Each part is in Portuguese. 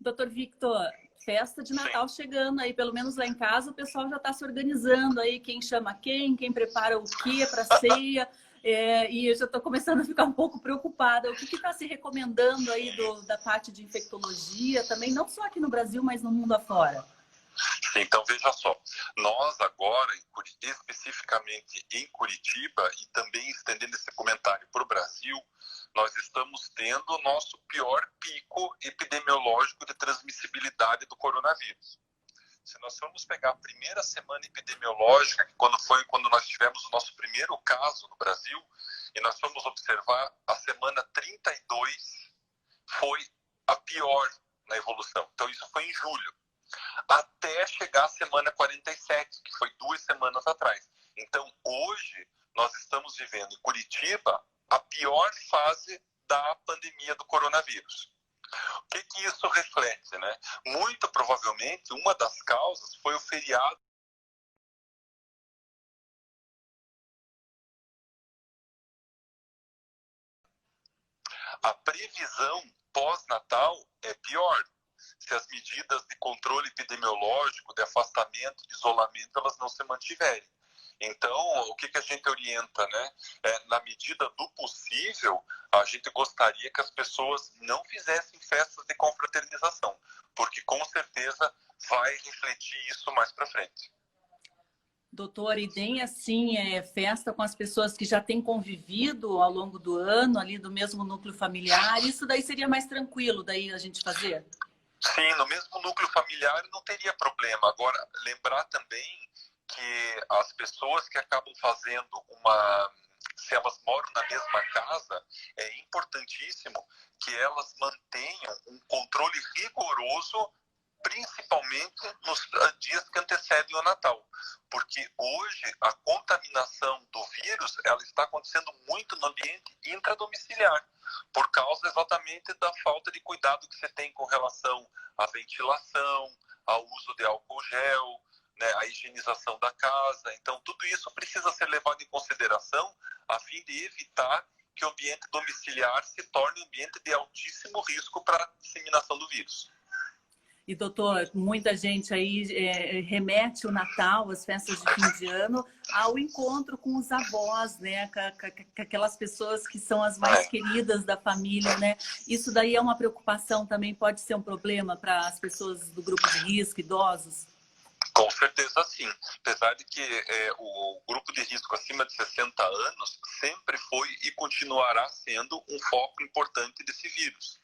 Doutor Victor, festa de Natal chegando aí, pelo menos lá em casa o pessoal já está se organizando aí, quem chama quem prepara o que para ceia, e eu já estou começando a ficar um pouco preocupada. O que está se recomendando aí da parte de infectologia também, não só aqui no Brasil, mas no mundo afora? Então, veja só, nós agora, especificamente em Curitiba, e também estendendo esse comentário para o Brasil, nós estamos tendo o nosso pior pico epidemiológico de transmissibilidade do coronavírus. Se nós formos pegar a primeira semana epidemiológica, que foi quando nós tivemos o nosso primeiro caso no Brasil, e nós fomos observar a semana 32, foi a pior na evolução. Então, isso foi em julho. Até chegar a semana 47, que foi 2 semanas atrás. Então, hoje, nós estamos vivendo em Curitiba a pior fase da pandemia do coronavírus. O que isso reflete, né? Muito provavelmente, uma das causas foi o feriado. A previsão pós-Natal é pior. Se as medidas de controle epidemiológico, de afastamento, de isolamento, elas não se mantiverem. Então, o que a gente orienta, né? Na medida do possível, a gente gostaria que as pessoas não fizessem festas de confraternização, porque com certeza vai refletir isso mais para frente. Doutor, e tem assim, festa com as pessoas que já têm convivido ao longo do ano, ali do mesmo núcleo familiar, isso daí seria mais tranquilo daí a gente fazer? Sim, no mesmo núcleo familiar não teria problema. Agora, lembrar também que as pessoas que acabam fazendo se elas moram na mesma casa, é importantíssimo que elas mantenham um controle rigoroso, principalmente nos dias que antecedem o Natal. Porque hoje a contaminação do vírus, ela está acontecendo muito no ambiente intradomiciliar, por causa exatamente da falta de cuidado que você tem com relação à ventilação, ao uso de álcool gel, né, a higienização da casa. Então, tudo isso precisa ser levado em consideração a fim de evitar que o ambiente domiciliar se torne um ambiente de altíssimo risco para a disseminação do vírus. E, doutor, muita gente aí remete o Natal, as festas de fim de ano, ao encontro com os avós, né? Com aquelas pessoas que são as mais queridas da família, né? Isso daí é uma preocupação também, pode ser um problema para as pessoas do grupo de risco, idosos? Com certeza sim. Apesar de que o grupo de risco acima de 60 anos sempre foi e continuará sendo um foco importante desse vírus.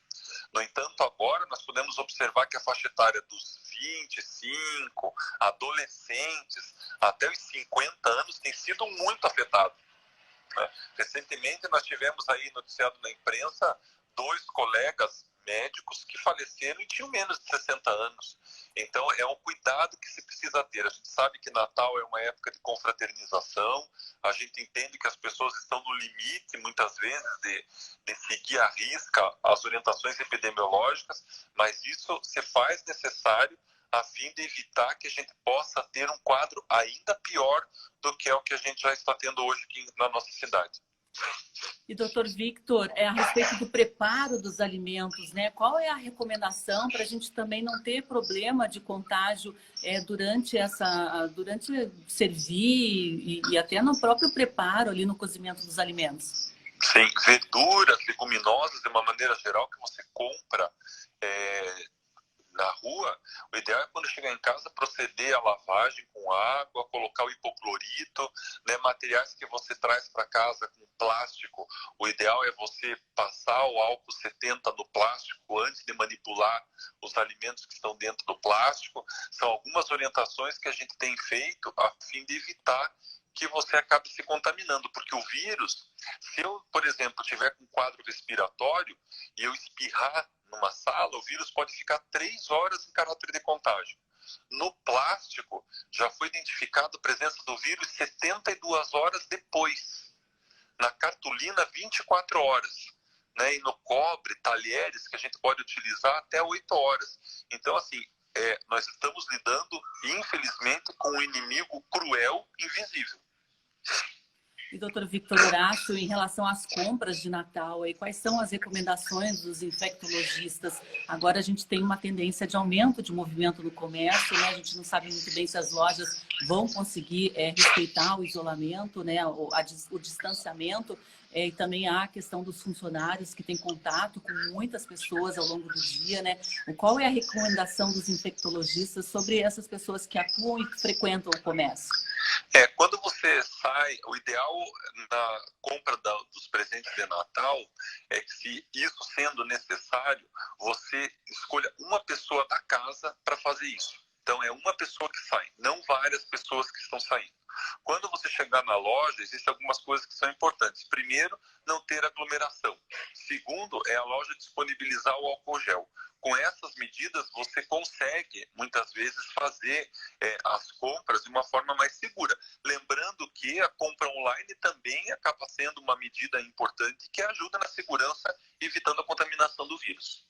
No entanto, agora nós podemos observar que a faixa etária dos 25, adolescentes, até os 50 anos tem sido muito afetada. Recentemente nós tivemos aí noticiado na imprensa 2 colegas médicos que faleceram e tinham menos de 60 anos. Então é um cuidado que se precisa ter. A gente sabe que Natal é uma época de confraternização, a gente entende que as pessoas estão no limite, muitas vezes, de seguir à risca as orientações epidemiológicas, mas isso se faz necessário a fim de evitar que a gente possa ter um quadro ainda pior do que é o que a gente já está tendo hoje aqui na nossa cidade. E, doutor Victor, a respeito do preparo dos alimentos, né? Qual é a recomendação para a gente também não ter problema de contágio durante servir e até no próprio preparo ali no cozimento dos alimentos? Sim, verduras, leguminosas, de uma maneira geral, que você compra na rua, o ideal é quando chegar em casa proceder à lavagem com água, colocar o hipoclorito, né, materiais que você traz para casa com plástico, o ideal é você passar o álcool 70 no plástico antes de manipular os alimentos que estão dentro do plástico. São algumas orientações que a gente tem feito a fim de evitar que você acabe se contaminando, porque o vírus, se eu, por exemplo, tiver com um quadro respiratório e eu espirrar numa sala, o vírus pode ficar 3 horas em caráter de contágio. No plástico, já foi identificado a presença do vírus 72 horas depois. Na cartolina, 24 horas. Né? E no cobre, talheres, que a gente pode utilizar até 8 horas. Então, assim, nós estamos lidando, infelizmente, com um inimigo cruel e invisível. E, doutor Victor Horácio, em relação às compras de Natal, aí, quais são as recomendações dos infectologistas? Agora a gente tem uma tendência de aumento de movimento no comércio, né? A gente não sabe muito bem se as lojas vão conseguir respeitar o isolamento, né? O distanciamento. E também há a questão dos funcionários que têm contato com muitas pessoas ao longo do dia, né? Qual é a recomendação dos infectologistas sobre essas pessoas que atuam e que frequentam o comércio? Quando você sai, o ideal na compra dos presentes de Natal é que, se isso sendo necessário, você escolha uma pessoa da casa para fazer isso. Então, é uma pessoa que sai, não várias pessoas que estão saindo. Quando você chegar na loja, existem algumas coisas que são importantes. Primeiro, não ter aglomeração. Segundo, é a loja disponibilizar o álcool gel. Com essas medidas, você consegue, muitas vezes, fazer as compras de uma forma mais segura. Lembrando que a compra online também acaba sendo uma medida importante que ajuda na segurança, evitando a contaminação do vírus.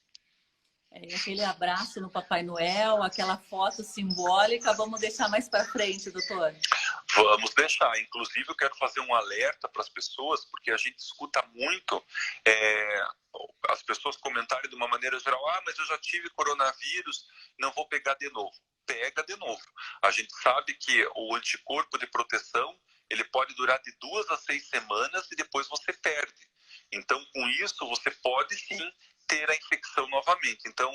Aquele abraço no Papai Noel, aquela foto simbólica, vamos deixar mais para frente, doutor? Vamos deixar. Inclusive, eu quero fazer um alerta para as pessoas, porque a gente escuta muito as pessoas comentarem de uma maneira geral: mas eu já tive coronavírus, não vou pegar de novo. Pega de novo. A gente sabe que o anticorpo de proteção, ele pode durar de 2 a 6 semanas e depois você perde. Então, com isso, você pode sim ter a infecção novamente. Então,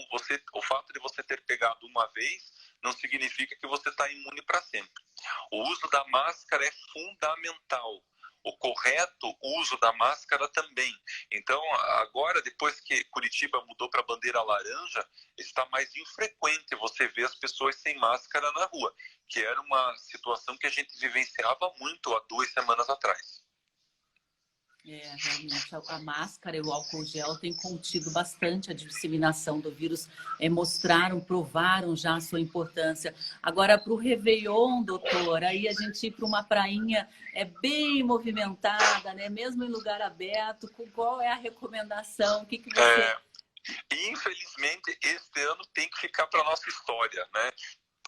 o fato de você ter pegado uma vez não significa que você está imune para sempre. O uso da máscara é fundamental. O correto uso da máscara também. Então, agora, depois que Curitiba mudou para a bandeira laranja, está mais infrequente você ver as pessoas sem máscara na rua, que era uma situação que a gente vivenciava muito há 2 semanas atrás. Realmente, a máscara e o álcool gel têm contido bastante a disseminação do vírus, provaram já a sua importância. Agora, para o Réveillon, doutor, aí a gente ir para uma prainha bem movimentada, né? Mesmo em lugar aberto, qual é a recomendação? O que você... Infelizmente, este ano tem que ficar para a nossa história, né?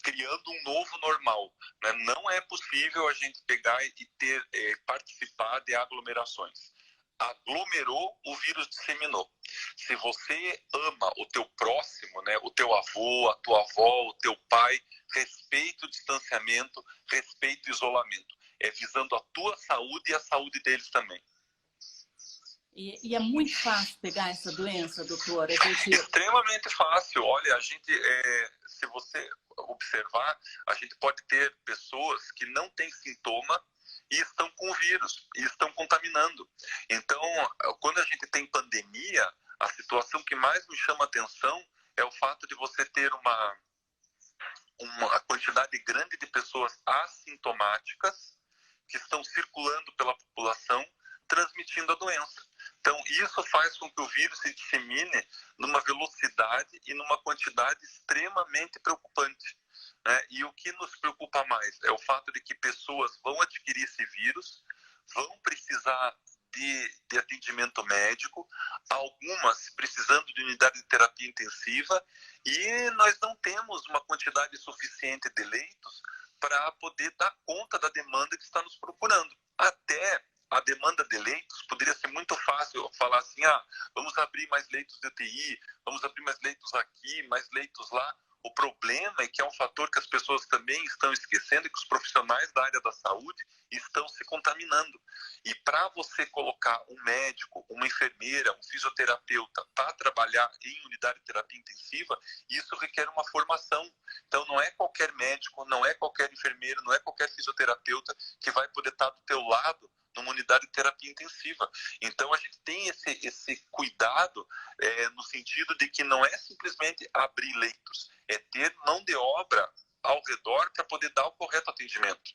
Criando um novo normal, né? Não é possível a gente pegar e participar de aglomerações. Aglomerou, o vírus disseminou. Se você ama o teu próximo, né? O teu avô, a tua avó, o teu pai, respeite o distanciamento, respeite o isolamento. É visando a tua saúde e a saúde deles também. E é muito fácil pegar essa doença, doutor? Extremamente fácil. Olha, se você observar, a gente pode ter pessoas que não têm sintoma e estão com o vírus, e estão contaminando. Então, quando a gente tem pandemia, a situação que mais me chama a atenção é o fato de você ter uma quantidade grande de pessoas assintomáticas que estão circulando pela população, transmitindo a doença. Então, isso faz com que o vírus se dissemine numa velocidade e numa quantidade extremamente preocupante, né? E o que nos preocupa mais é o fato de que pessoas vão adquirir esse vírus, vão precisar de atendimento médico, algumas precisando de unidade de terapia intensiva, e nós não temos uma quantidade suficiente de leitos para poder dar conta da demanda que está nos procurando. Até a demanda de leitos, poderia ser muito fácil falar assim: vamos abrir mais leitos de UTI, vamos abrir mais leitos aqui, mais leitos lá. O problema é que é um fator que as pessoas também estão esquecendo, que os profissionais da área da saúde estão se contaminando. E para você colocar um médico, uma enfermeira, um fisioterapeuta para trabalhar em unidade de terapia intensiva, isso requer uma formação. Então, não é qualquer médico, não é qualquer enfermeiro, não é qualquer fisioterapeuta que vai poder estar do teu lado numa unidade de terapia intensiva. Então, a gente tem esse cuidado no sentido de que não é simplesmente abrir leitos, é ter mão de obra ao redor para poder dar o correto atendimento.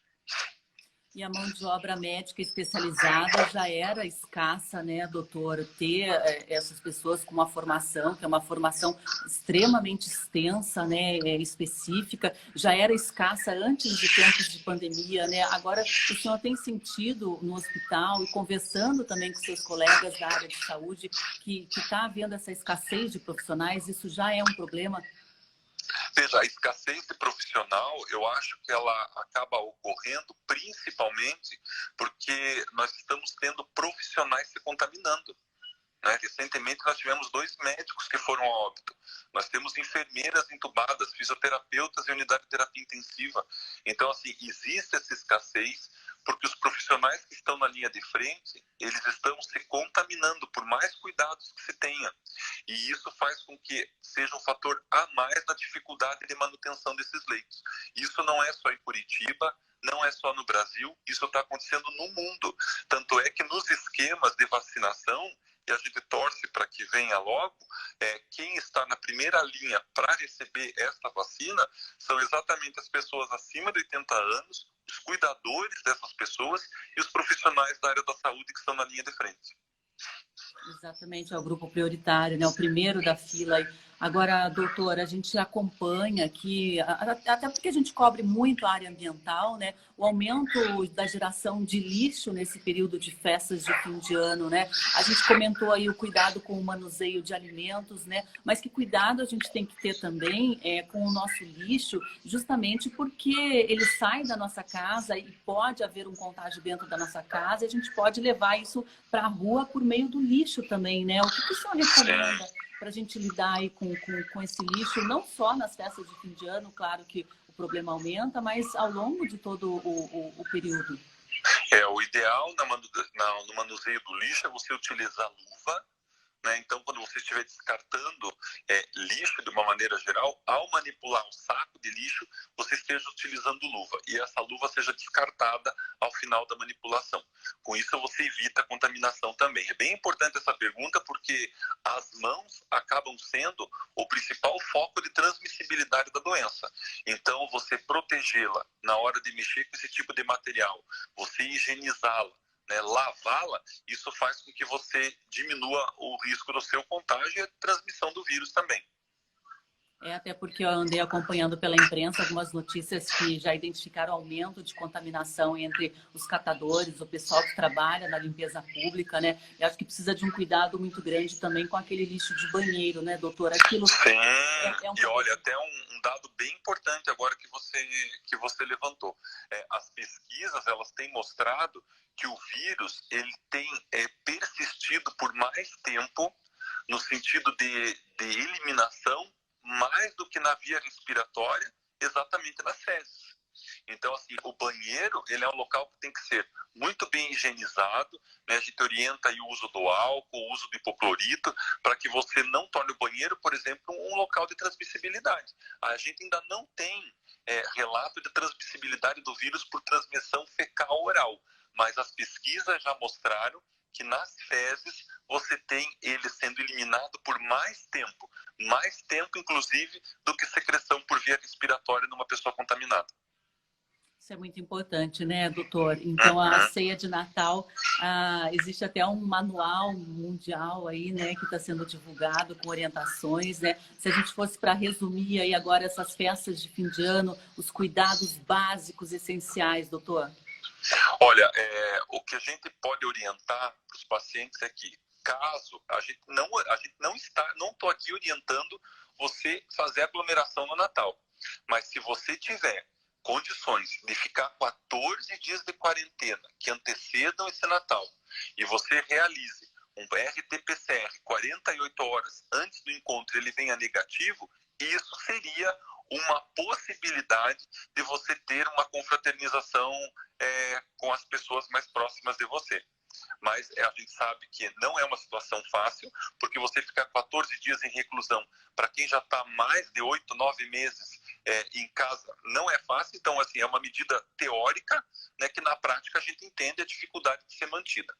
E a mão de obra médica especializada já era escassa, né, doutor? Ter essas pessoas com uma formação, que é uma formação extremamente extensa, né, específica, já era escassa antes de tempos de pandemia, né? Agora, o senhor tem sentido no hospital e conversando também com seus colegas da área de saúde que está havendo essa escassez de profissionais? Isso já é um problema? Veja, a escassez de profissional, eu acho que ela acaba ocorrendo principalmente porque nós estamos tendo profissionais se contaminando. Né? Recentemente nós tivemos 2 médicos que foram a óbito. Nós temos enfermeiras entubadas, fisioterapeutas em unidade de terapia intensiva. Então, assim, existe essa escassez porque os profissionais que estão na linha de frente, eles estão se contaminando por mais cuidados que se tenha. E isso faz com que seja um fator a mais na dificuldade de manutenção desses leitos. Isso não é só em Curitiba, não é só no Brasil, isso está acontecendo no mundo. Tanto é que nos esquemas de vacinação, e a gente torce para que venha logo, quem está na primeira linha para receber esta vacina são exatamente as pessoas acima de 80 anos, os cuidadores dessas pessoas e os profissionais da área da saúde que estão na linha de frente. Exatamente, é o grupo prioritário, né? O primeiro da fila. Agora, doutora, a gente acompanha aqui, até porque a gente cobre muito a área ambiental, né? O aumento da geração de lixo nesse período de festas de fim de ano, né? A gente comentou aí o cuidado com o manuseio de alimentos, né? Mas que cuidado a gente tem que ter também com o nosso lixo, justamente porque ele sai da nossa casa e pode haver um contágio dentro da nossa casa e a gente pode levar isso para a rua por meio do lixo também, né? O que o senhor recomenda para a gente lidar aí com esse lixo, não só nas festas de fim de ano, claro que o problema aumenta, mas ao longo de todo o período? O ideal no manuseio do lixo é você utilizar luva, né? Então, quando você estiver descartando lixo de uma maneira geral, ao manipular um saco de lixo, você esteja utilizando luva e essa luva seja descartada ao final da manipulação. Com isso, você evita a contaminação também. É bem importante essa pergunta porque as mãos acabam sendo o principal foco de transmissibilidade da doença. Então, você protegê-la na hora de mexer com esse tipo de material, você higienizá-la, né, lavá-la, isso faz com que você diminua o risco do seu contágio e a transmissão do vírus também. Até porque eu andei acompanhando pela imprensa algumas notícias que já identificaram aumento de contaminação entre os catadores, o pessoal que trabalha na limpeza pública, né? E acho que precisa de um cuidado muito grande também com aquele lixo de banheiro, né, doutora? Aquilo Sim, e olha, até um dado bem importante agora que você levantou. As pesquisas, elas têm mostrado que o vírus, ele tem persistido por mais tempo no sentido de eliminação, mais do que na via respiratória, exatamente nas fezes. Então, assim, o banheiro, ele é um local que tem que ser muito bem higienizado, né? A gente orienta aí o uso do álcool, o uso do hipoclorito, para que você não torne o banheiro, por exemplo, um local de transmissibilidade. A gente ainda não tem relato de transmissibilidade do vírus por transmissão fecal-oral, mas as pesquisas já mostraram que nas fezes você tem ele sendo eliminado por mais tempo inclusive do que secreção por via respiratória numa pessoa contaminada. Isso é muito importante, né, doutor? Então, a ceia de Natal, existe até um manual mundial aí, né, que está sendo divulgado com orientações, né? Se a gente fosse para resumir aí agora essas festas de fim de ano, os cuidados básicos, essenciais, doutor? Olha, o que a gente pode orientar para os pacientes é que, caso a gente não estou aqui orientando você fazer aglomeração no Natal, mas se você tiver condições de ficar 14 dias de quarentena que antecedam esse Natal e você realize um RT-PCR 48 horas antes do encontro e ele venha negativo, isso seria uma possibilidade de você ter uma confraternização com as pessoas mais próximas de você. Mas a gente sabe que não é uma situação fácil, porque você ficar 14 dias em reclusão, para quem já está mais de 8, 9 meses em casa, não é fácil. Então, assim, é uma medida teórica, né, que na prática a gente entende a dificuldade de ser mantida.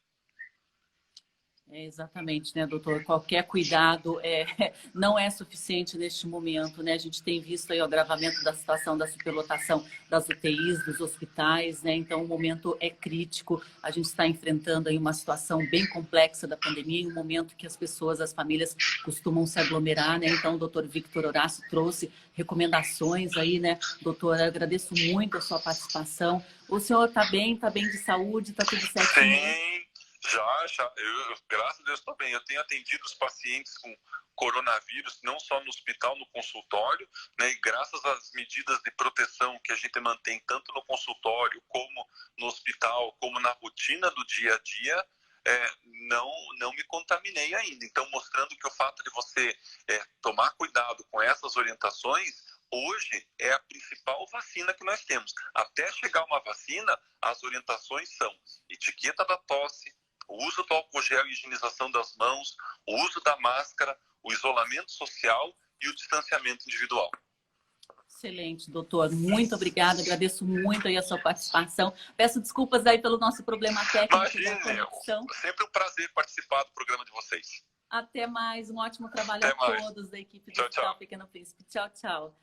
Exatamente, né, doutor? Qualquer cuidado não é suficiente neste momento, né? A gente tem visto aí o agravamento da situação da superlotação das UTIs, dos hospitais, né? Então, o momento é crítico. A gente está enfrentando aí uma situação bem complexa da pandemia, um momento que as pessoas, as famílias costumam se aglomerar, né? Então, o doutor Victor Horácio trouxe recomendações aí, né? Doutor, agradeço muito a sua participação. O senhor está bem de saúde? Está tudo certinho? Sim. Já, eu, graças a Deus, estou bem. Eu tenho atendido os pacientes com coronavírus, não só no hospital, no consultório, né? E graças às medidas de proteção que a gente mantém tanto no consultório, como no hospital, como na rotina do dia a dia, não me contaminei ainda. Então, mostrando que o fato de você tomar cuidado com essas orientações, hoje é a principal vacina que nós temos. Até chegar uma vacina, as orientações são etiqueta da tosse, o uso do álcool gel e higienização das mãos, o uso da máscara, o isolamento social e o distanciamento individual. Excelente, doutor. Muito obrigada. Agradeço muito aí a sua participação. Peço desculpas aí pelo nosso problema técnico. Imagine, sempre um prazer participar do programa de vocês. Até mais. Um ótimo trabalho a todos da equipe do Hospital Pequeno Príncipe. Tchau, tchau.